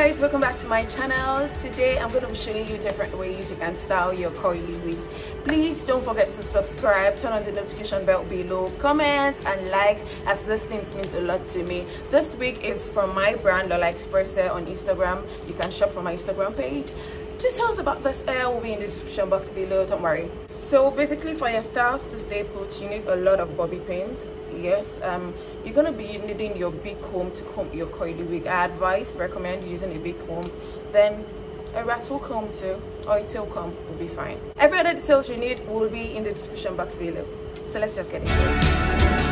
guys, welcome back to my channel. Today I'm going to be showing you different ways you can style your curly wigs. Please don't forget to subscribe, turn on the notification bell below, comment and like, as this thing means a lot to me. This wig is from my brand Lola Expressa on Instagram. You can shop from my Instagram page. Details about this hair will be in the description box below, don't worry. So basically, for your styles to stay put, you need a lot of bobby pins. Yes, you're gonna be needing your big comb to comb your curly wig. I recommend using a big comb, then a rattle comb too, or a tail comb will be fine. Every other details you need will be in the description box below. So let's just get into it.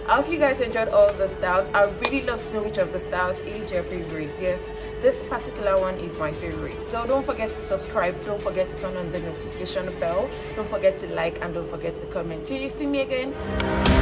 I hope you guys enjoyed all the styles. I really love to know which of the styles is your favorite. Yes, this particular one is my favorite. So don't forget to subscribe, don't forget to turn on the notification bell, don't forget to like, and don't forget to comment. Till you see me again.